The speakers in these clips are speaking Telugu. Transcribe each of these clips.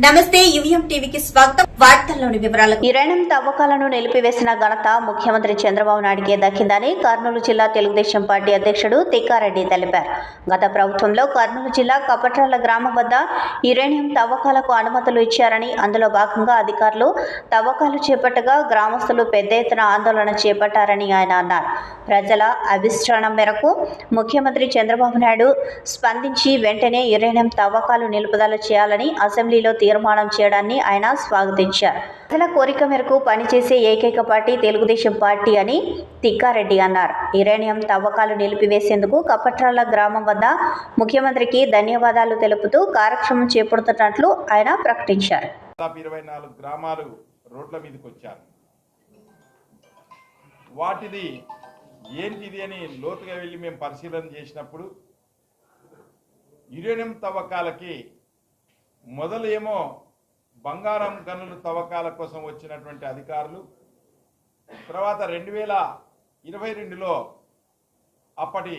నమస్తే యువిఎం టీవీకి స్వాగతం. వార్తల్లోని వివరాలకు. యురేనియం తవ్వకాలను నిలిపివేసిన ఘనత ముఖ్యమంత్రి చంద్రబాబు నాయుడుకే దక్కిందని కర్నూలు జిల్లా తెలుగుదేశం పార్టీ అధ్యక్షుడు తిక్కారెడ్డి తెలిపారు. గత ప్రభుత్వంలో కర్నూలు జిల్లా కపట్రాల గ్రామం వద్ద యురేనియం తవ్వకాలకు అనుమతులు ఇచ్చారని, అందులో భాగంగా అధికారులు తవ్వకాలు చేపట్టగా గ్రామస్తులు పెద్ద ఎత్తున ఆందోళన చేపట్టారని ఆయన అన్నారు. ప్రజల అభిష్టానం మేరకు ముఖ్యమంత్రి చంద్రబాబు నాయుడు స్పందించి వెంటనే యురేనియం తవ్వకాలు నిలుపుదల చేయాలని అసెంబ్లీలో తీర్మానం చేయడాన్ని ఆయన స్వాగతించారు. ప్రజల కోరిక మేరకు పనిచేసే ఏకైక పార్టీ తెలుగుదేశం పార్టీ అని తిక్కారెడ్డి అన్నారు. యురేనియం తవ్వకాలు నిలిపివేసేందుకు కపట్రాల గ్రామం వద్ద ముఖ్యమంత్రికి ధన్యవాదాలు తెలుపుతూ కార్యక్రమం చేపడుతున్నట్లు ఆయన ప్రకటించారు. 24 గ్రామాలు రోడ్ల మీదకి వచ్చారు. వాటిది ఏంటిది అని లోతుగా వెళ్ళి మేము పరిశీలన చేసినప్పుడు యురేనియం తవ్వకాలకి మొదలు ఏమో బంగారం గనులు తవ్వకాల కోసం వచ్చినటువంటి అధికారులు, తర్వాత 2022లో అప్పటి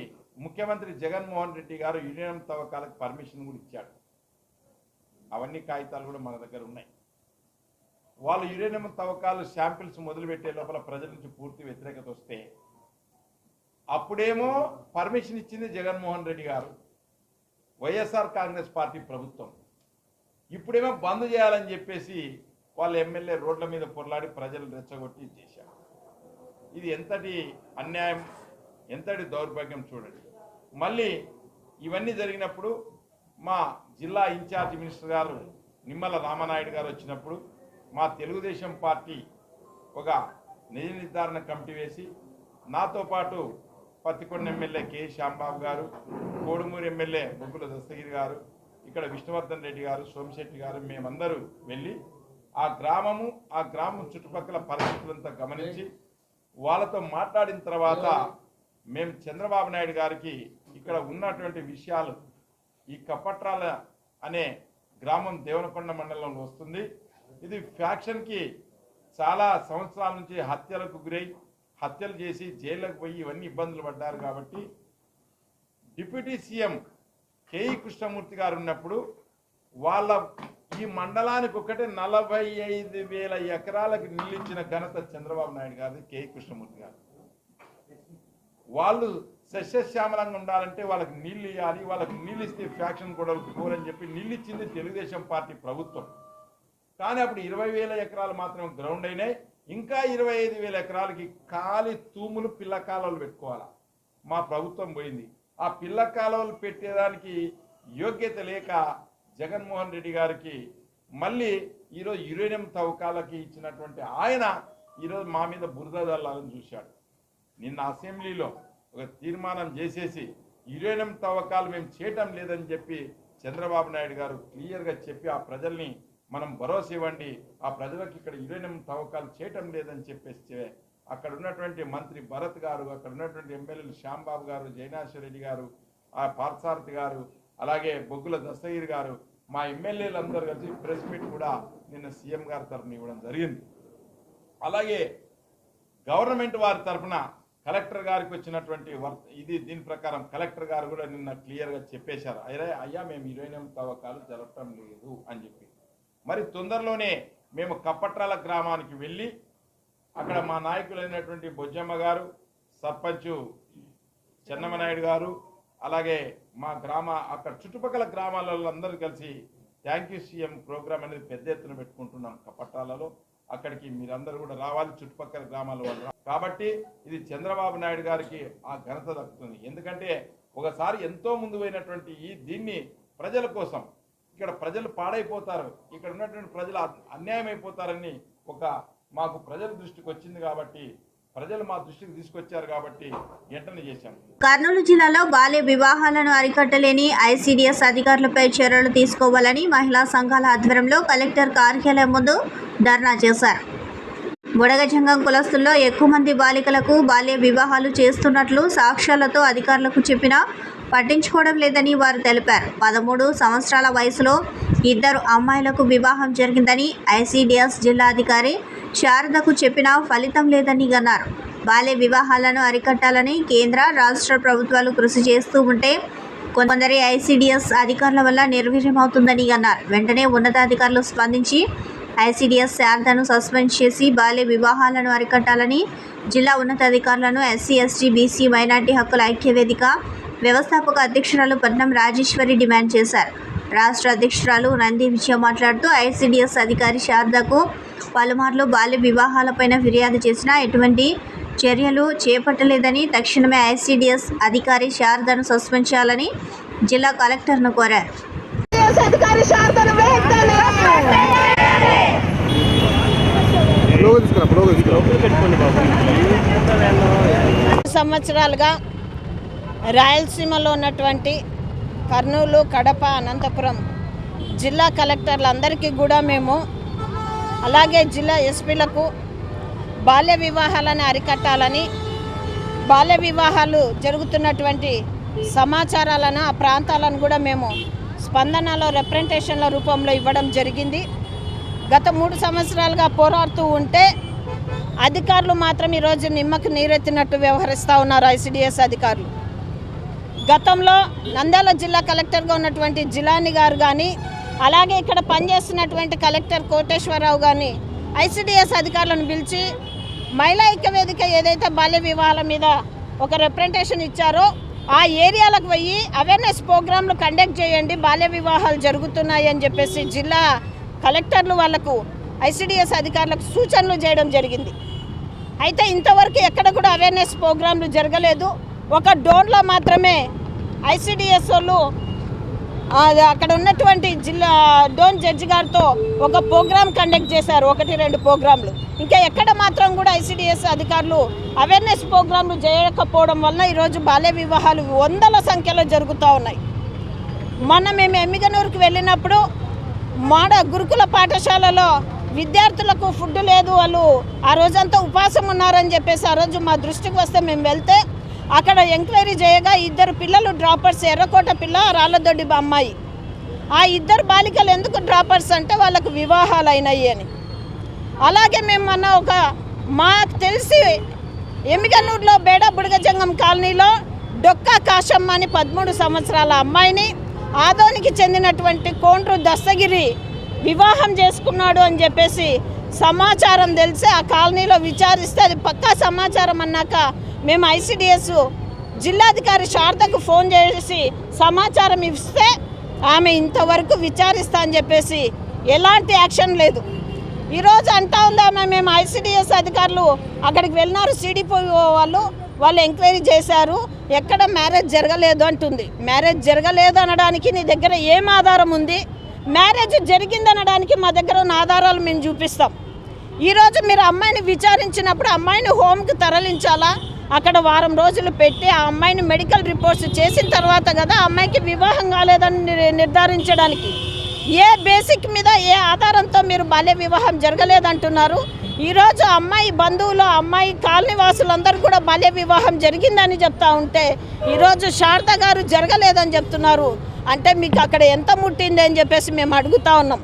ముఖ్యమంత్రి జగన్మోహన్ రెడ్డి గారు యురేనియం తవ్వకాలకు పర్మిషన్ కూడా ఇచ్చాడు. అవన్నీ కాగితాలు కూడా మన దగ్గర ఉన్నాయి. వాళ్ళు యురేనియం తవ్వకాలు శాంపిల్స్ మొదలుపెట్టే లోపల ప్రజల నుంచి పూర్తి వ్యతిరేకత వస్తే అప్పుడేమో పర్మిషన్ ఇచ్చింది జగన్మోహన్ రెడ్డి గారు, వైఎస్ఆర్ కాంగ్రెస్ పార్టీ ప్రభుత్వం. ఇప్పుడేమో బంద్ చేయాలని చెప్పేసి వాళ్ళ ఎమ్మెల్యే రోడ్ల మీద పొరలాడి ప్రజలు రెచ్చగొట్టి చేశారు. ఇది ఎంతటి అన్యాయం, ఎంతటి దౌర్భాగ్యం చూడండి. మళ్ళీ ఇవన్నీ జరిగినప్పుడు మా జిల్లా ఇన్ఛార్జ్ మినిస్టర్ గారు నిమ్మల రామనాయుడు గారు వచ్చినప్పుడు మా తెలుగుదేశం పార్టీ ఒక నిజ నిర్ధారణ కమిటీ వేసి నాతో పాటు పత్తికొండ ఎమ్మెల్యే కె శ్యాంబాబు గారు, కోడుమూరు ఎమ్మెల్యే బొగ్గుల దస్తగిరి గారు, ఇక్కడ విష్ణువర్ధన్ రెడ్డి గారు, సోమిశెట్టి గారు, మేమందరూ వెళ్ళి ఆ గ్రామం చుట్టుపక్కల పరిస్థితులంతా గమనించి వాళ్ళతో మాట్లాడిన తర్వాత మేము చంద్రబాబు నాయుడు గారికి ఇక్కడ ఉన్నటువంటి విషయాలు, ఈ కపట్రాల అనే గ్రామం దేవనకొండ మండలంలో వస్తుంది. ఇది ఫ్యాక్షన్కి చాలా సంవత్సరాల నుంచి హత్యలకు గురై హత్యలు చేసి జైళ్ళకు పోయి ఇవన్నీ ఇబ్బందులు పడ్డారు. కాబట్టి డిప్యూటీ సీఎం కేఈ కృష్ణమూర్తి గారు ఉన్నప్పుడు వాళ్ళ ఈ మండలానికి ఒకటే 45,000 ఎకరాలకు నిలిచిన ఘనత చంద్రబాబు నాయుడు గారిది, కేఈ కృష్ణమూర్తి గారు. వాళ్ళు సస్యశ్యామలంగా ఉండాలంటే వాళ్ళకి నీళ్ళు ఇవ్వాలి, వాళ్ళకి నీళ్ళు ఇస్తే ఫ్యాక్షన్ కూడా కోరని చెప్పి నీళ్ళు ఇచ్చింది తెలుగుదేశం పార్టీ ప్రభుత్వం. కానీ అప్పుడు 20,000 ఎకరాలు మాత్రం గ్రౌండ్ అయినాయి. ఇంకా 25,000 ఎకరాలకి ఖాళీ తూములు పిల్ల కాలువలు పెట్టుకోవాలా. మా ప్రభుత్వం పోయింది. ఆ పిల్ల కాలువలు పెట్టేదానికి యోగ్యత లేక జగన్మోహన్ రెడ్డి గారికి మళ్ళీ ఈరోజు యురేనియం తవ్వకాలకి ఇచ్చినటువంటి ఆయన ఈరోజు మా మీద బురద జల్లాలని చూశాడు. నిన్న అసెంబ్లీలో ఒక తీర్మానం చేసేసి యురేనియం తవ్వకాలు మేము చేయటం లేదని చెప్పి చంద్రబాబు నాయుడు గారు క్లియర్గా చెప్పి ఆ ప్రజల్ని మనం భరోసా ఇవ్వండి, ఆ ప్రజలకు ఇక్కడ యురేనియం తవ్వకాలు చేయటం లేదని చెప్పేస్తే అక్కడ ఉన్నటువంటి మంత్రి భరత్ గారు, అక్కడ ఉన్నటువంటి ఎమ్మెల్యేలు శ్యాంబాబు గారు, జైనాశ్వర రెడ్డి గారు, ఆ పార్థసారథి గారు, అలాగే బొగ్గుల దస్తగిరి గారు, మా ఎమ్మెల్యేలు అందరూ కలిసి ప్రెస్ మీట్ కూడా నిన్న సీఎం గారి తరఫున ఇవ్వడం జరిగింది. అలాగే గవర్నమెంట్ వారి తరఫున కలెక్టర్ గారికి వచ్చినటువంటి దీని ప్రకారం కలెక్టర్ గారు కూడా నిన్న క్లియర్గా చెప్పేశారు, అయ్యా మేము యురేనియం తవ్వకాలు జరపటం లేదు అని చెప్పి. మరి తొందరలోనే మేము కపట్రాల గ్రామానికి వెళ్ళి అక్కడ మా నాయకులైనటువంటి బొజ్జమ్మ గారు, సర్పంచ్ చెన్నమనాయుడు గారు, అలాగే మా అక్కడ చుట్టుపక్కల గ్రామాలలో అందరూ కలిసి థ్యాంక్ యూ సీఎం ప్రోగ్రామ్ అనేది పెద్ద ఎత్తున పెట్టుకుంటున్నాం కపట్రాలలో. అక్కడికి మీరందరూ కూడా రావాలి, చుట్టుపక్కల గ్రామాల వాళ్ళు. కాబట్టి ఇది చంద్రబాబు నాయుడు గారికి ఆ ఘనత దక్కుతుంది. ఎందుకంటే ఒకసారి ఎంతో ముందు పోయినటువంటి దీన్ని ప్రజల కోసం, ఇక్కడ ప్రజలు పాడైపోతారు, ఇక్కడ ఉన్నటువంటి ప్రజలు అన్యాయం అయిపోతారని మాకు ప్రజల దృష్టికి వచ్చింది కాబట్టి ప్రజలు మా దృష్టికి తీసుకొచ్చారు కాబట్టి వెంటనే చేశాం. కర్నూలు జిల్లాలో బాల్య వివాహాలను అరికట్టలేని ఐసీడీఎస్ అధికారులపై చర్యలు తీసుకోవాలని మహిళా సంఘాల ఆధ్వర్యంలో కలెక్టర్ కార్యాలయం ముందు ధర్నా చేశారు. బుడగజంగం కులస్తుల్లో ఎక్కువ మంది బాలికలకు బాల్య వివాహాలు చేస్తున్నట్లు సాక్ష్యాలతో అధికారులకు చెప్పినా పట్టించుకోవడం లేదని వారు తెలిపారు. 13 సంవత్సరాల వయసులో 2 అమ్మాయిలకు వివాహం జరిగిందని ఐసీడీఎస్ జిల్లా అధికారి శారదకు చెప్పినా ఫలితం లేదని అన్నారు. బాల్య వివాహాలను అరికట్టాలని కేంద్ర రాష్ట్ర ప్రభుత్వాలు కృషి చేస్తూ ఉంటే కొందరి ఐసీడీఎస్ అధికారుల వల్ల నిర్వీర్యమవుతుందని అన్నారు. వెంటనే ఉన్నతాధికారులు స్పందించి ఐసీడీఎస్ శారదను సస్పెండ్ చేసి బాల్య వివాహాలను అరికట్టాలని జిల్లా ఉన్నతాధికారులను ఎస్సీ, ఎస్టీ, బీసీ, మైనార్టీ హక్కుల ఐక్యవేదిక వ్యవస్థాపక అధ్యక్షురాలు పట్నం రాజేశ్వరి డిమాండ్ చేశారు. రాష్ట్ర అధ్యక్షురాలు నంది విజయ మాట్లాడుతూ ఐసీడీఎస్ అధికారి శారదకు పలుమార్లు బాల్య వివాహాలపైన ఫిర్యాదు చేసినా ఎటువంటి చర్యలు చేపట్టలేదని, తక్షణమే ఐసీడీఎస్ అధికారి శారదను సస్పెండ్ చేయాలని జిల్లా కలెక్టర్ను కోరారు. సంవత్సరాలుగా రాయలసీమలో ఉన్నటువంటి కర్నూలు, కడప, అనంతపురం జిల్లా కలెక్టర్లందరికీ కూడా మేము, అలాగే జిల్లా ఎస్పీలకు బాల్య వివాహాలను అరికట్టాలని, బాల్య వివాహాలు జరుగుతున్నటువంటి సమాచారాలను ఆ ప్రాంతాలను కూడా మేము స్పందనలో రిప్రజెంటేషన్ల రూపంలో ఇవ్వడం జరిగింది. గత 3 సంవత్సరాలుగా పోరాడుతూ ఉంటే అధికారులు మాత్రం ఈరోజు నిమ్మకు నీరెత్తినట్టు వ్యవహరిస్తూ ఉన్నారు. ఐసీడీఎస్ అధికారులు గతంలో నంద్యాల జిల్లా కలెక్టర్గా ఉన్నటువంటి జిలాని గారు కానీ, అలాగే ఇక్కడ పనిచేస్తున్నటువంటి కలెక్టర్ కోటేశ్వరరావు కానీ ఐసీడీఎస్ అధికారులను పిలిచి మహిళా ఐక్యవేదిక ఏదైతే బాల్య వివాహాల మీద ఒక రిప్రజెంటేషన్ ఇచ్చారో ఆ ఏరియాలకు పోయి అవేర్నెస్ ప్రోగ్రాంలు కండక్ట్ చేయండి, బాల్య వివాహాలు జరుగుతున్నాయి అని చెప్పేసి జిల్లా కలెక్టర్లు వాళ్లకు ఐసీడీఎస్ అధికారులకు సూచనలు చేయడం జరిగింది. అయితే ఇంతవరకు ఎక్కడ కూడా అవేర్నెస్ ప్రోగ్రాంలు జరగలేదు. ఒక డోన్లో మాత్రమే ఐసీడీఎస్ వాళ్ళు అక్కడ ఉన్నటువంటి జిల్లా డోన్ జడ్జి గారితో ఒక ప్రోగ్రామ్ కండక్ట్ చేశారు, 1-2 ప్రోగ్రాంలు. ఇంకా ఎక్కడ మాత్రం కూడా ఐసీడీఎస్ అధికారులు అవేర్నెస్ ప్రోగ్రాంలు చేయకపోవడం వల్ల ఈరోజు బాల్య వివాహాలు వందల సంఖ్యలో జరుగుతూ ఉన్నాయి. మేము ఎమ్మిగనూరుకు వెళ్ళినప్పుడు గురుకుల పాఠశాలలో విద్యార్థులకు ఫుడ్ లేదు, వాళ్ళు ఆ రోజంతా ఉపవాసం ఉన్నారని చెప్పేసి ఆ రోజు మా దృష్టికి వస్తే మేము వెళ్తే అక్కడ ఎంక్వైరీ చేయగా 2 పిల్లలు డ్రాపర్స్, ఎర్రకోట పిల్ల, రాళ్ళదొడ్డి అమ్మాయి. ఆ 2 బాలికలు ఎందుకు డ్రాపర్స్ అంటే వాళ్ళకు వివాహాలు అయినాయి అని. అలాగే మేము మాకు తెలిసి ఎమ్మిగనూరులో బేడ బుడగజంగం కాలనీలో డొక్కా కాశమ్మ అని 13 సంవత్సరాల అమ్మాయిని ఆదోనికి చెందినటువంటి కోండ్రు దస్తగిరి వివాహం చేసుకున్నాడు అని చెప్పేసి సమాచారం తెలిసి ఆ కాలనీలో విచారిస్తే అది పక్కా సమాచారం అన్నాక మేము ఐసీడీఎస్ జిల్లాధికారి శారదకు ఫోన్ చేసి సమాచారం ఇస్తే ఆమె ఇంతవరకు విచారిస్తా అని చెప్పేసి ఎలాంటి యాక్షన్ లేదు. ఈరోజు అంటా ఉందామా మేము ఐసీడీఎస్ అధికారులు అక్కడికి వెళ్ళినారు, సిడిపిఓ వాళ్ళు ఎంక్వైరీ చేశారు, ఎక్కడ మ్యారేజ్ జరగలేదు అంటుంది. మ్యారేజ్ జరగలేదు అనడానికి నీ దగ్గర ఏం ఆధారం ఉంది? మ్యారేజ్ జరిగిందనడానికి మా దగ్గర ఉన్న ఆధారాలు మేము చూపిస్తాం. ఈరోజు మీరు అమ్మాయిని విచారించినప్పుడు అమ్మాయిని హోమ్కి తరలించాలా? అక్కడ వారం రోజులు పెట్టి ఆ అమ్మాయిని మెడికల్ రిపోర్ట్స్ చేసిన తర్వాత కదా అమ్మాయికి వివాహం కాలేదని నిర్ధారించడానికి. ఏ బేసిక్ మీద, ఏ ఆధారంతో మీరు బాల్య వివాహం జరగలేదంటున్నారు? ఈరోజు అమ్మాయి బంధువులు, అమ్మాయి కాలనీ వాసులందరూ కూడా బాల్య వివాహం జరిగిందని చెప్తా ఉంటే ఈరోజు శారద గారు జరగలేదని చెప్తున్నారు. అంటే మీకు అక్కడ ఎంత ముట్టింది అని చెప్పేసి మేము అడుగుతా ఉన్నాం.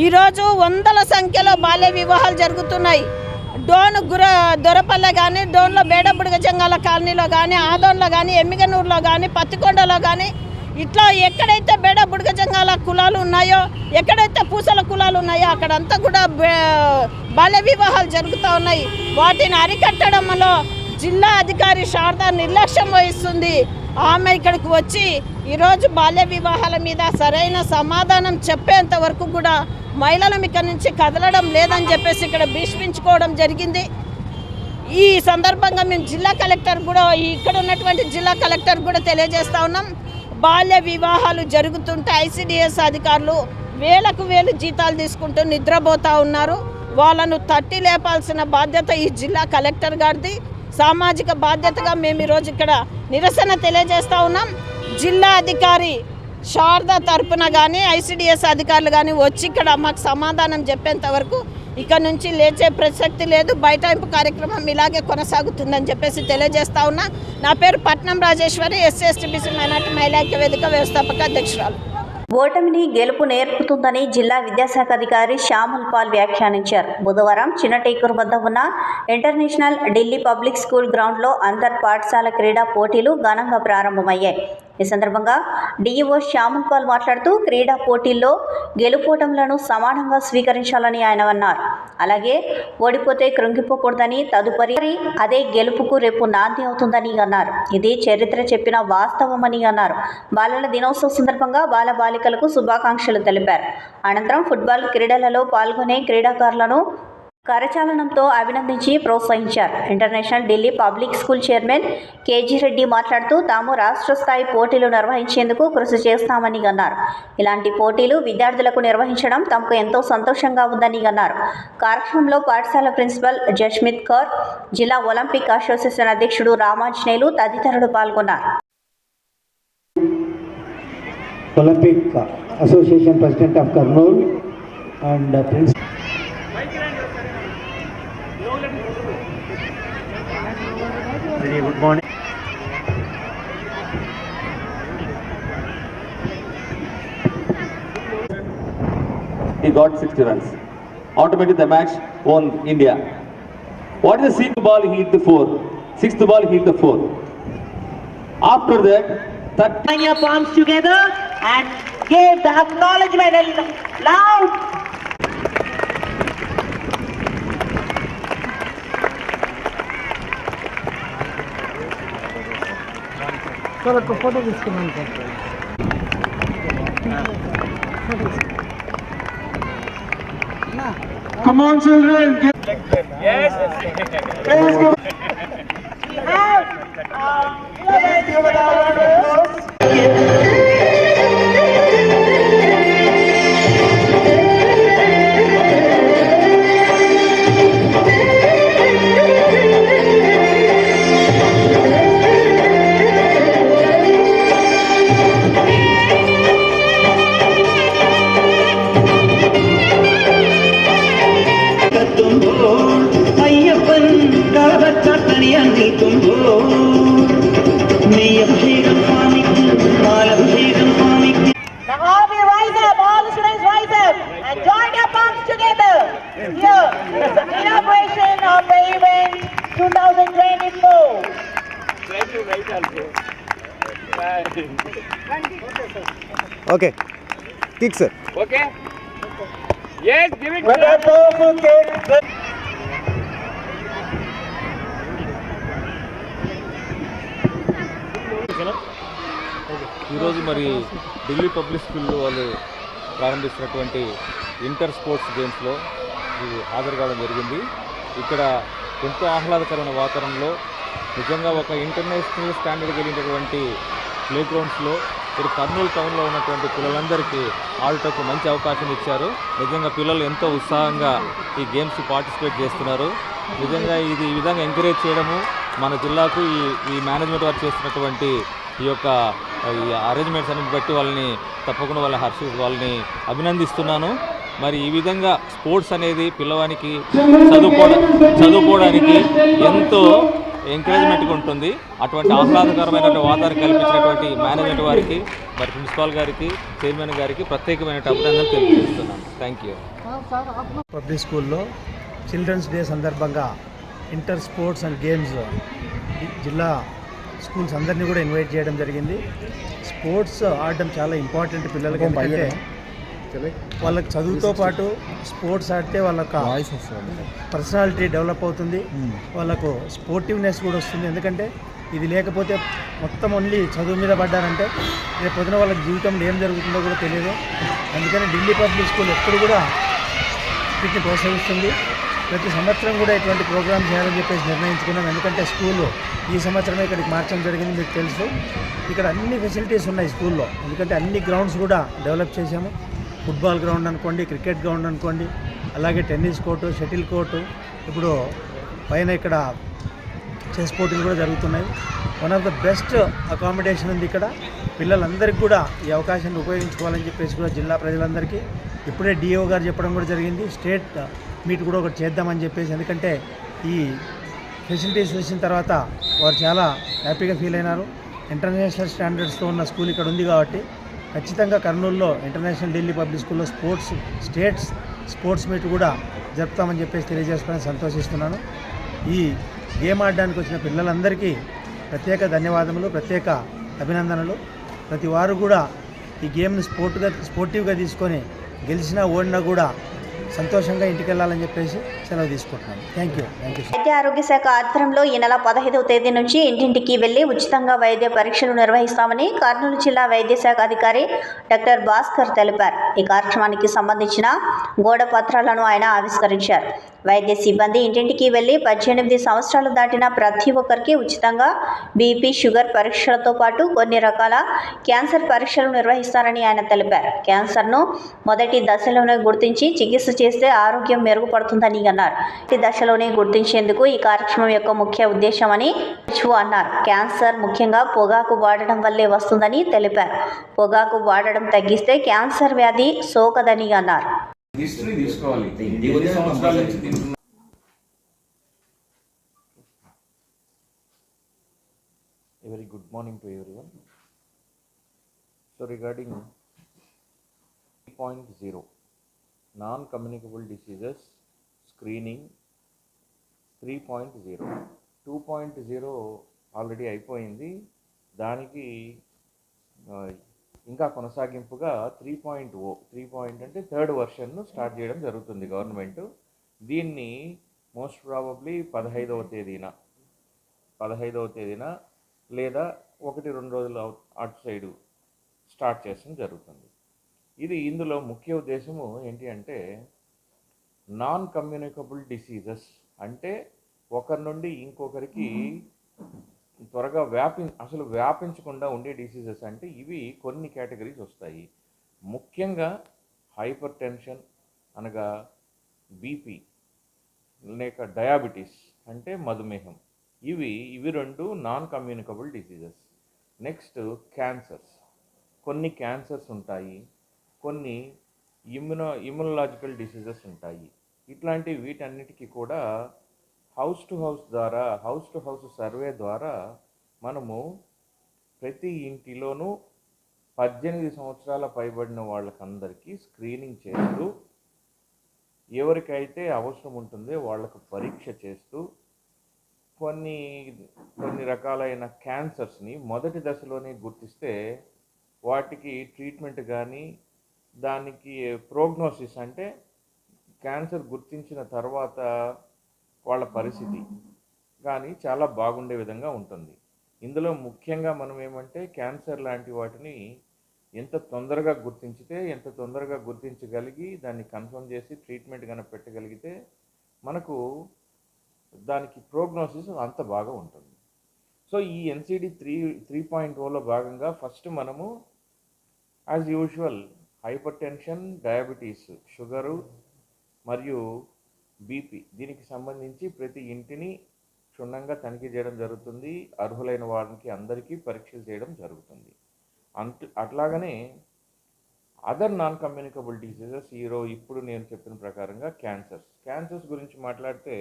ఈరోజు వందల సంఖ్యలో బాల్య వివాహాలు జరుగుతున్నాయి. దొరపల్లె కానీ, డోన్లో బేడబుడుగ జంగాల కాలనీలో కానీ, ఆదోన్లో కానీ, ఎమ్మిగనూరులో కానీ, పత్తికొండలో కానీ, ఇట్లా ఎక్కడైతే బేడబుడుగ జంగాల కులాలు ఉన్నాయో, ఎక్కడైతే పూసల కులాలు ఉన్నాయో అక్కడంతా కూడా బాల్య వివాహాలు జరుగుతూ ఉన్నాయి. వాటిని అరికట్టడంలో జిల్లా అధికారి శారద నిర్లక్ష్యం వహిస్తుంది. ఆమె ఇక్కడికి వచ్చి ఈరోజు బాల్య వివాహాల మీద సరైన సమాధానం చెప్పేంత వరకు కూడా మహిళలు ఇక్కడ నుంచి కదలడం లేదని చెప్పేసి ఇక్కడ భీష్మించుకోవడం జరిగింది. ఈ సందర్భంగా మేము జిల్లా కలెక్టర్ కూడా, ఇక్కడ ఉన్నటువంటి జిల్లా కలెక్టర్ కూడా తెలియజేస్తూ ఉన్నాం. బాల్య వివాహాలు జరుగుతుంటే ఐసీడీఎస్ అధికారులు వేలకు వేలు జీతాలు తీసుకుంటూ నిద్రపోతూ ఉన్నారు. వాళ్ళను తట్టి లేపాల్సిన బాధ్యత ఈ జిల్లా కలెక్టర్ గారిది. సామాజిక బాధ్యతగా మేము ఈరోజు ఇక్కడ నిరసన తెలియజేస్తూ ఉన్నాం. జిల్లా అధికారి శారద తరపున కానీ, ఐసీడీఎస్ అధికారులు కానీ వచ్చి ఇక్కడ మాకు సమాధానం చెప్పేంత వరకు ఇక్కడ నుంచి లేచే ప్రసక్తి లేదు. బైఠాయింపు కార్యక్రమం ఇలాగే కొనసాగుతుందని చెప్పేసి తెలియజేస్తా ఉన్నా. నా పేరు పట్నం Rajeshwari, SC ST BC minority మహిళా ఐక్యవేదిక వ్యవస్థాపక అధ్యక్షురాలు. ఓటమిని గెలుపు నేర్పుతుందని జిల్లా విద్యాశాఖ అధికారి శ్యామల్ పాల్ వ్యాఖ్యానించారు. బుధవారం చిన్నటేకూరు వద్ద ఉన్న ఇంటర్నేషనల్ ఢిల్లీ పబ్లిక్ స్కూల్ గ్రౌండ్లో అంతర్ పాఠశాల క్రీడా పోటీలు ఘనంగా ప్రారంభమయ్యాయి. ఈ సందర్భంగా డీఈఓ శ్యామల్ పాల్ మాట్లాడుతూ క్రీడా పోటీల్లో గెలుపోటములను సమానంగా స్వీకరించాలని ఆయన అన్నారు. అలాగే ఓడిపోతే కృంగిపోకూడదని, తదుపరి అదే గెలుపుకు రేపు నాంది అవుతుందని అన్నారు. ఇది చరిత్ర చెప్పిన వాస్తవమని అన్నారు. బాలల దినోత్సవ సందర్భంగా బాలబాలికలకు శుభాకాంక్షలు తెలిపారు. అనంతరం ఫుట్బాల్ క్రీడలలో పాల్గొనే క్రీడాకారులను కరచాలనంతో అభినందించి ప్రోత్సహించారు. International Delhi public school chairman KG Reddy మాట్లాడుతూ తాము రాష్ట్ర స్థాయి పోటీలు నిర్వహించేందుకు కృషి చేస్తామని అన్నారు. ఇలాంటి పోటీలు విద్యార్థులకు నిర్వహించడం తమకు ఎంతో సంతోషంగా ఉందని అన్నారు. కార్యక్రమంలో పాఠశాల ప్రిన్సిపల్ జస్మిత్ కౌర్, జిల్లా ఒలింపిక్ అసోసియేషన్ అధ్యక్షుడు రామాంజనేయులు తదితరులు పాల్గొన్నారు. Olympic Association President of Kurnool and Prince. Very good morning. He got 60 runs. Automatically the match won India. What is the sixth ball? He hit the 4. Sixth ball he hit the 4. After that, Join your palms together and give the acknowledgement loud. Come on, children. Yes. Now all of you rise up, all the students rise up and join your palms together. Here is the inauguration of the event 2024. Okay. Kick, sir. Okay? Yes, give it to ఈరోజు మరి ఢిల్లీ పబ్లిక్ స్కూల్లో వాళ్ళు ప్రారంభిస్తున్నటువంటి ఇంటర్ స్పోర్ట్స్ గేమ్స్లో హాజరు కావడం జరిగింది. ఇక్కడ ఎంతో ఆహ్లాదకరమైన వాతావరణంలో నిజంగా ఒక ఇంటర్నేషనల్ స్టాండర్డ్ కలిగినటువంటి ప్లే గ్రౌండ్స్లో ఇక్కడ కర్నూలు టౌన్లో ఉన్నటువంటి పిల్లలందరికీ ఆడటకు మంచి అవకాశం ఇచ్చారు. నిజంగా పిల్లలు ఎంతో ఉత్సాహంగా ఈ గేమ్స్ పార్టిసిపేట్ చేస్తున్నారు. నిజంగా ఇది ఈ విధంగా ఎంకరేజ్ చేయడము మన జిల్లాకు ఈ మేనేజ్మెంట్ వారు చేస్తున్నటువంటి ఈ యొక్క అరేంజ్మెంట్స్ అన్ని బట్టి వాళ్ళని తప్పకుండా వాళ్ళని అభినందిస్తున్నాను. మరి ఈ విధంగా స్పోర్ట్స్ అనేది పిల్లవానికి చదువుకోవడానికి ఎంతో ఎంకరేజ్మెంట్గా ఉంటుంది. అటువంటి ఆహ్లాదకరమైనటువంటి వాతావరణం కల్పించినటువంటి మేనేజ్మెంట్ వారికి, మరి ప్రిన్సిపాల్ గారికి, చైర్మన్ గారికి ప్రత్యేకమైన అభినందనలు తెలియజేస్తున్నాను. Thank you. పబ్లిక్ స్కూల్లో చిల్డ్రన్స్ డే సందర్భంగా ఇంటర్ స్పోర్ట్స్ అండ్ గేమ్స్ జిల్లా స్కూల్స్ అందరినీ కూడా ఇన్వైట్ చేయడం జరిగింది. స్పోర్ట్స్ ఆడడం చాలా ఇంపార్టెంట్ పిల్లలకి. ఎందుకంటే వాళ్ళకి చదువుతో పాటు స్పోర్ట్స్ ఆడితే వాళ్ళకి పర్సనాలిటీ డెవలప్ అవుతుంది, వాళ్ళకు స్పోర్టివ్నెస్ కూడా వస్తుంది. ఎందుకంటే ఇది లేకపోతే మొత్తం ఓన్లీ చదువు మీద పడ్డారంటే రేపు పొద్దున వాళ్ళకి జీవితంలో ఏం జరుగుతుందో కూడా తెలియదు. అందుకని ఢిల్లీ పబ్లిక్ స్కూల్ ఎప్పుడు కూడా వీటిని ప్రోత్సహిస్తుంది. ప్రతి సంవత్సరం కూడా ఇటువంటి ప్రోగ్రామ్ చేయాలని చెప్పేసి నిర్ణయించుకున్నాం. ఎందుకంటే స్కూలు ఈ సంవత్సరమే ఇక్కడికి మార్చడం జరిగింది, మీకు తెలుసు. ఇక్కడ అన్ని ఫెసిలిటీస్ ఉన్నాయి స్కూల్లో. ఎందుకంటే అన్ని గ్రౌండ్స్ కూడా డెవలప్ చేశాము. ఫుట్బాల్ గ్రౌండ్ అనుకోండి, క్రికెట్ గ్రౌండ్ అనుకోండి, అలాగే టెన్నిస్ కోర్టు, షటిల్ కోర్టు, ఇప్పుడు పైన ఇక్కడ చెస్ పోటీలు కూడా జరుగుతున్నాయి. One of the best accommodation ఉంది ఇక్కడ. పిల్లలందరికీ కూడా ఈ అవకాశాన్ని ఉపయోగించుకోవాలని చెప్పేసి కూడా జిల్లా ప్రజలందరికీ ఇప్పుడే డిఓ గారు చెప్పడం కూడా జరిగింది. స్టేట్ మీట్ కూడా ఒకటి చేద్దామని చెప్పేసి. ఎందుకంటే ఈ ఫెసిలిటీస్ చూసిన తర్వాత వారు చాలా హ్యాపీగా ఫీల్ అయినారు. ఇంటర్నేషనల్ స్టాండర్డ్స్తో ఉన్న స్కూల్ ఇక్కడ ఉంది కాబట్టి ఖచ్చితంగా కర్నూలులో ఇంటర్నేషనల్ ఢిల్లీ పబ్లిక్ స్కూల్లో స్పోర్ట్స్ మీట్ కూడా జరుపుతామని చెప్పేసి తెలియజేసుకొని సంతోషిస్తున్నాను. ఈ గేమ్ ఆడడానికి వచ్చిన పిల్లలందరికీ ప్రత్యేక ధన్యవాదములు, ప్రత్యేక అభినందనలు. ప్రతి వారు కూడా ఈ గేమ్ని స్పోర్టివ్గా తీసుకొని గెలిచినా ఓడినా కూడా సంతోషంగా ఇంటికి వెళ్ళాలని చెప్పేసి సెలవు తీసుకుంటున్నాను. Thank you. వైద్య ఆరోగ్య శాఖ ఆధ్వర్యంలో ఈ నెల 15వ తేదీ నుంచి ఇంటింటికి వెళ్లి ఉచితంగా వైద్య పరీక్షలు నిర్వహిస్తామని కర్నూలు జిల్లా వైద్య శాఖ అధికారి డాక్టర్ భాస్కర్ తెలిపారు. ఈ కార్యక్రమానికి సంబంధించిన గోడ పత్రాలను ఆయన ఆవిష్కరించారు. వైద్య సిబ్బంది ఇంటింటికి వెళ్లి 18 సంవత్సరాలు దాటిన ప్రతి ఒక్కరికి ఉచితంగా బీపీ, షుగర్ పరీక్షలతో పాటు కొన్ని రకాల క్యాన్సర్ పరీక్షలు నిర్వహిస్తారని ఆయన తెలిపారు. క్యాన్సర్ను మొదటి దశలోనే గుర్తించి చికిత్స చేస్తే ఆరోగ్యం మెరుగుపడుతుందని అన్నారు. ఈ దశలోనే గుర్తించేందుకు ఈ కార్యక్రమం యొక్క ముఖ్య ఉద్దేశమని అన్నారు. క్యాన్సర్ ముఖ్యంగా పొగాకు వాడడం వల్లే వస్తుందని తెలిపారు. పొగాకు వాడడం తగ్గిస్తే క్యాన్సర్ వ్యాధి సోకదని అన్నారు. హిస్టరీ తీసుకోవాలి. ఎన్ని సంవత్సరాల నుంచి తింటున్నా. A very good morning to everyone. So regarding 3.0 non-communicable diseases screening 3.0 2.0 already అయిపోయింది. దానికి ఇంకా కొనసాగింపుగా 3.0 అంటే థర్డ్ వర్షన్ను స్టార్ట్ చేయడం జరుగుతుంది గవర్నమెంట్. దీన్ని మోస్ట్ ప్రాబబ్లీ 15వ తేదీన లేదా 1-2 రోజులు అటు సైడు స్టార్ట్ చేయడం జరుగుతుంది. ఇందులో ముఖ్య ఉద్దేశము ఏంటి అంటే నాన్ కమ్యూనికబుల్ డిసీజెస్ అంటే ఒకరి నుండి ఇంకొకరికి త్వరగా వ్యాపించకుండా ఉండే డిసీజెస్ అంటే ఇవి కొన్ని కేటగిరీస్ వస్తాయి. ముఖ్యంగా హైపర్ టెన్షన్ అనగా బీపీ లేక డయాబెటీస్ అంటే మధుమేహం, ఇవి 2 non communicable diseases. Next cancers, కొన్ని క్యాన్సర్స్ ఉంటాయి, కొన్ని ఇమ్యునలాజికల్ డిసీజెస్ ఉంటాయి. ఇట్లాంటి వీటన్నిటికీ కూడా హౌస్ టు హౌస్ సర్వే ద్వారా మనము ప్రతి ఇంటిలోనూ 18 సంవత్సరాల పైబడిన వాళ్ళకందరికీ స్క్రీనింగ్ చేస్తూ ఎవరికైతే అవసరం ఉంటుందో వాళ్ళకు పరీక్ష చేస్తూ కొన్ని రకాలైన క్యాన్సర్స్ని మొదటి దశలోనే గుర్తిస్తే వాటికి ట్రీట్మెంట్ కానీ దానికి ప్రోగ్నోసిస్ అంటే క్యాన్సర్ గుర్తించిన తర్వాత వాళ్ళ పరిస్థితి కానీ చాలా బాగుండే విధంగా ఉంటుంది. ఇందులో ముఖ్యంగా మనం ఏమంటే క్యాన్సర్ లాంటి వాటిని ఎంత తొందరగా గుర్తించగలిగి దాన్ని కన్ఫర్మ్ చేసి ట్రీట్మెంట్ కనుక పెట్టగలిగితే మనకు దానికి ప్రోగ్నోసిస్ అంత బాగా ఉంటుంది. సో ఈ NCD 3.0లో భాగంగా ఫస్ట్ మనము as usual hyper tension, diabetes, sugar మరియు బీపీ దీనికి సంబంధించి ప్రతి ఇంటిని క్షుణ్ణంగా తనిఖీ చేయడం జరుగుతుంది. అర్హులైన వారికి అందరికీ పరీక్షలు చేయడం జరుగుతుంది. అట్లాగనే అదర్ నాన్ కమ్యూనికబుల్ డిసీజెస్ ఇప్పుడు నేను చెప్పిన ప్రకారంగా క్యాన్సర్స్ గురించి మాట్లాడితే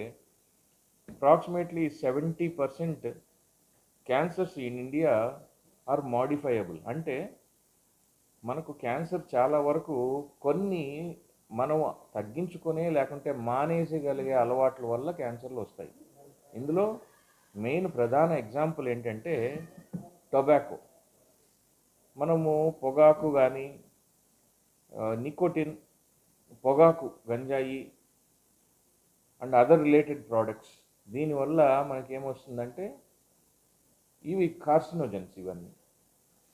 approximately 70% cancers in India are modifiable. అంటే మనకు క్యాన్సర్ చాలా వరకు కొన్ని మనం తగ్గించుకునే లేకుంటే మానేసగలిగే అలవాట్ల వల్ల క్యాన్సర్లు వస్తాయి. ఇందులో మెయిన్ ప్రధాన ఎగ్జాంపుల్ ఏంటంటే టొబాకో. మనము పొగాకు కానీ నికోటిన్, పొగాకు, గంజాయి అండ్ అదర్ రిలేటెడ్ ప్రోడక్ట్స్ దీనివల్ల మనకేమొస్తుందంటే ఇవి కార్సినోజన్స్. ఇవన్నీ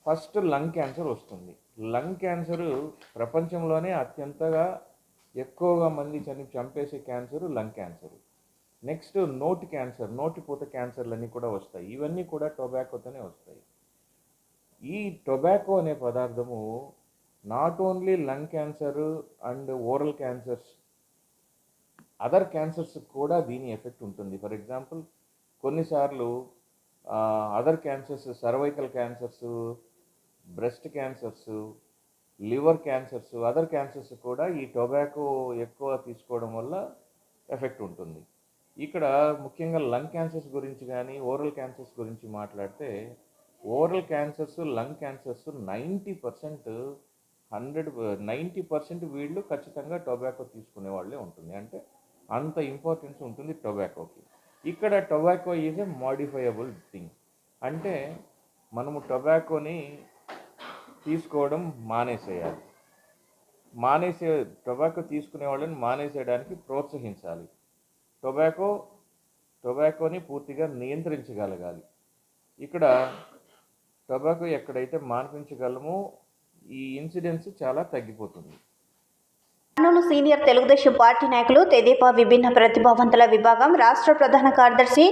ఫస్ట్ లంగ్ క్యాన్సర్ వస్తుంది. లంగ్ క్యాన్సరు ప్రపంచంలోనే అత్యంతగా ఎక్కువగా మంది చంపేసే క్యాన్సరు లంగ్ క్యాన్సరు. నెక్స్ట్ నోటి క్యాన్సర్, నోటిపూత క్యాన్సర్లన్నీ కూడా వస్తాయి. ఇవన్నీ కూడా టొబాకోతోనే వస్తాయి. ఈ టొబాకో అనే పదార్థము not only lung cancer and oral cancers, other cancers కూడా దీని ఎఫెక్ట్ ఉంటుంది. ఫర్ ఎగ్జాంపుల్ కొన్నిసార్లు other cancers, cervical cancers, breast cancers, liver cancers, other cancers కూడా ఈ టొబాకో ఎక్కువ తీసుకోవడం వల్ల ఎఫెక్ట్ ఉంటుంది. ఇక్కడ ముఖ్యంగా లంగ్ క్యాన్సర్స్ గురించి కానీ ఓరల్ క్యాన్సర్స్ గురించి మాట్లాడితే ఓరల్ క్యాన్సర్స్, లంగ్ క్యాన్సర్స్ 90% వీళ్ళు ఖచ్చితంగా టొబాకో తీసుకునే వాళ్ళే ఉంటుంది. అంటే అంత ఇంపార్టెన్స్ ఉంటుంది టొబాకోకి. ఇక్కడ టొబాకో ఈజ్ ఎ మోడిఫైయబుల్ థింగ్. అంటే మనము టొబాకోని తీసుకోవడం మానేసేయాలి. టొబాకో తీసుకునే వాళ్ళని మానేసేయడానికి ప్రోత్సహించాలి. టొబాకోని పూర్తిగా నియంత్రించగలగాలి. ఇక్కడ టొబాకో ఎక్కడైతే మాన్పించగలమో ఈ ఇన్సిడెన్స్ చాలా తగ్గిపోతుంది. కర్నూలు సీనియర్ తెలుగుదేశం పార్టీ నాయకులు తెదేపా విభిన్న ప్రతిభావంతుల విభాగం రాష్ట్ర ప్రధాన కార్యదర్శి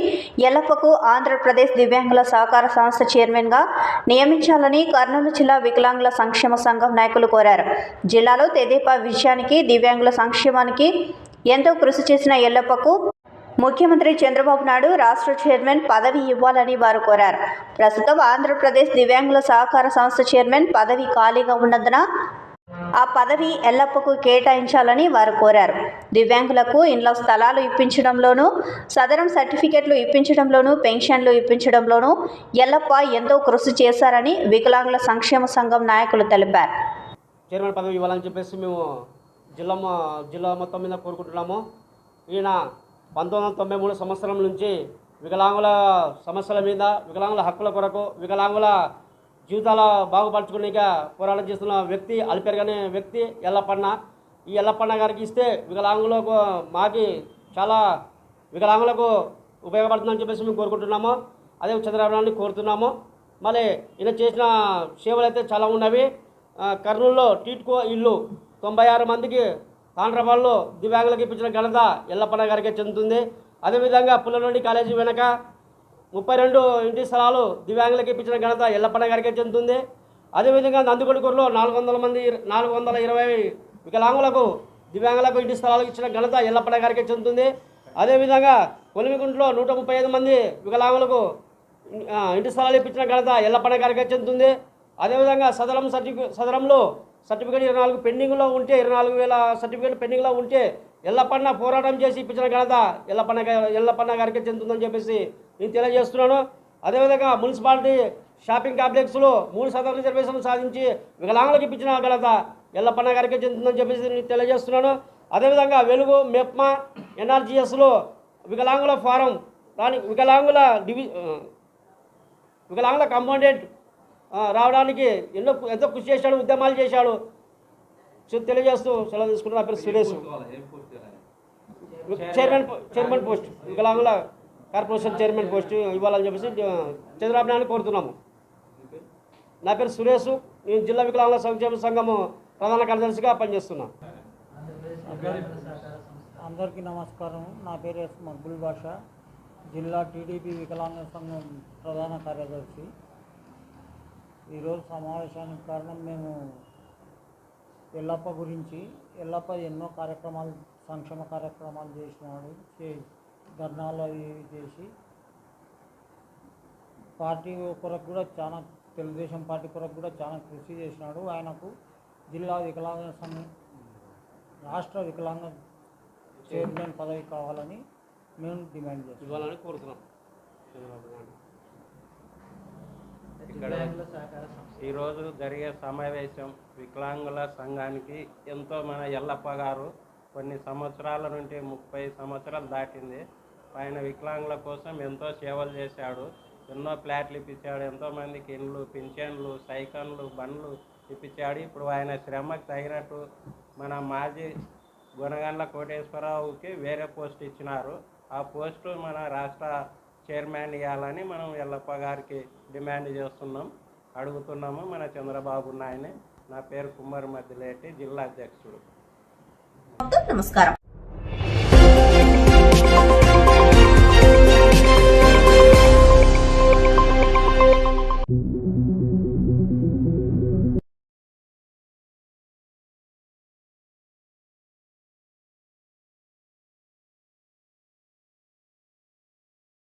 ఎల్లప్పకు ఆంధ్రప్రదేశ్ దివ్యాంగుల సహకార సంస్థ చైర్మన్గా నియమించాలని కర్నూలు జిల్లా వికలాంగుల సంక్షేమ సంఘం నాయకులు కోరారు. జిల్లాలో తెదేపా విజయానికి దివ్యాంగుల సంక్షేమానికి ఎంతో కృషి చేసిన ఎల్లప్పకు ముఖ్యమంత్రి చంద్రబాబు నాయుడు రాష్ట్ర చైర్మన్ పదవి ఇవ్వాలని వారు కోరారు. ప్రస్తుతం ఆంధ్రప్రదేశ్ దివ్యాంగుల సహకార సంస్థ చైర్మన్ పదవి ఖాళీగా ఉన్నందున ఆ పదవి ఎల్లప్పకు కేటాయించాలని వారు కోరారు. దివ్యాంగులకు ఇండ్ల స్థలాలు ఇప్పించడంలోనూ, సదరం సర్టిఫికెట్లు ఇప్పించడంలోనూ, పెన్షన్లు ఇప్పించడంలోనూ ఎల్లప్ప ఎంతో కృషి చేశారని వికలాంగుల సంక్షేమ సంఘం నాయకులు తెలిపారు. చైర్మన్ పదవి ఇవ్వాలని చెప్పేసి మేము జిల్లా మొత్తం మీద కోరుకుంటున్నాము. ఈయన 1993 సంవత్సరం నుంచి వికలాంగుల సమస్యల మీద, వికలాంగుల హక్కుల కొరకు, వికలాంగుల జీవితాల బాగుపరచుకునేక పోరాటం చేస్తున్న వ్యక్తి, అలిపెరగనే వ్యక్తి ఎల్లప్పన్న. ఈ ఎల్లప్పన్న గారికి ఇస్తే వికలాంగులకు చాలా వికలాంగులకు ఉపయోగపడుతుందని చెప్పేసి మేము కోరుకుంటున్నాము. అదే చంద్రబాబు నాయుడిని కోరుతున్నాము. మళ్ళీ ఈయన చేసిన సేవలు అయితే చాలా ఉన్నవి. కర్నూలులో టీట్కో ఇల్లు 96 మందికి తాండ్రపాడులో దివ్యాంగులకు ఇప్పించిన ఘనత ఎల్లప్పన్న గారికే చెందుతుంది. అదేవిధంగా పుల్లనోడి కాలేజీ వెనక 32 ఇంటి స్థలాలు దివ్యాంగులకు ఇప్పించిన ఘనత ఎల్లప్పన్న గారికే చెందుతుంది. అదేవిధంగా నందికొండకూరులో 420 వికలాంగులకు దివ్యాంగులకు ఇంటి స్థలాలకు ఇచ్చిన ఘనత ఎల్లప్పన్న గారికే చెందుతుంది. అదేవిధంగా కొలిమిగుంటలో 135 మంది వికలాంగులకు ఇంటి స్థలాలు ఇప్పించిన ఘనత ఎల్లప్పన్న గారికే చెందుతుంది. అదేవిధంగా సదరంలో సర్టిఫికేట్ 24 పెండింగ్లో ఉంటే 24,000 సర్టిఫికేట్ పెండింగ్లో ఉంటే ఎల్లప్పన్న పోరాటం చేసి ఇప్పించిన ఘనత ఎల్లప్పన్న గారికి చెందుతుందని చెప్పేసి నేను తెలియజేస్తున్నాను. అదేవిధంగా మున్సిపాలిటీ షాపింగ్ కాంప్లెక్స్లో 3% రిజర్వేషన్ సాధించి వికలాంగులకు ఇప్పించిన ఘనత ఎల్లప్పన్న గారికి చెందుతుందని చెప్పేసి నేను తెలియజేస్తున్నాను. అదేవిధంగా వెలుగు, మెప్మా, ఎన్ఆర్జీఎస్లో వికలాంగుల ఫారం వికలాంగుల కాంపౌండెంట్ రావడానికి ఎంతో కృషి చేశాడు, ఉద్యమాలు చేశాడు తెలియజేస్తూ సెలవు తీసుకుంటున్న నా పేరు సురేష్. చైర్మన్ పోస్ట్, వికలాంగుల కార్పొరేషన్ చైర్మన్ పోస్ట్ ఇవ్వాలని చెప్పేసి చంద్రబాబు నాయుడు కోరుతున్నాము. నా పేరు సురేష్. నేను జిల్లా వికలాంగుల సంక్షేమ సంఘము ప్రధాన కార్యదర్శిగా పనిచేస్తున్నాను. అందరికీ నమస్కారం. నా పేరు ఎస్ మక్బుల్ బాషా, జిల్లా టీడీపీ వికలాంగ సంఘం ప్రధాన కార్యదర్శి. ఈరోజు సమావేశానికి కారణం మేము ఎల్లప్ప గురించి, ఎల్లప్ప ఎన్నో కార్యక్రమాలు, సంక్షేమ కార్యక్రమాలు చేసినాడు. ధర్నాలు అవి చేసి పార్టీ కొరకు కూడా చాలా, తెలుగుదేశం పార్టీ కొరకు కూడా చాలా కృషి చేసినాడు. ఆయనకు జిల్లా వికలాంగ సంఘం, రాష్ట్ర వికలాంగ చైర్మన్ పదవి కావాలని మేము డిమాండ్ చేస్తాం, ఇవ్వాలని కోరుతున్నాం. ఇక్కడ ఈరోజు జరిగే సమావేశం వికలాంగుల సంఘానికి ఎంతో మన ఎల్లప్ప గారు కొన్ని సంవత్సరాల నుండి 30 సంవత్సరాలు దాటింది. ఆయన వికలాంగుల కోసం ఎంతో సేవలు చేశాడు. ఎన్నో ఫ్లాట్లు ఇప్పించాడు, ఎంతోమందికి ఇండ్లు, పింఛన్లు, సైకిళ్ళు, బండ్లు ఇప్పించాడు. ఇప్పుడు ఆయన శ్రమకు తగినట్టు మన మాజీ గుణగండ్ల కోటేశ్వరరావుకి వేరే పోస్ట్ ఇచ్చినారు. ఆ పోస్టు మన రాష్ట్ర చైర్మన్ ఇవ్వాలని మనం ఎల్లప్ప గారికి డిమాండ్ చేస్తున్నాం, అడుగుతున్నాము మన చంద్రబాబు నాయుడిని. నా పేరు కుమార్ మద్దిలేటి, జిల్లా అధ్యక్షుడు. నమస్కారం.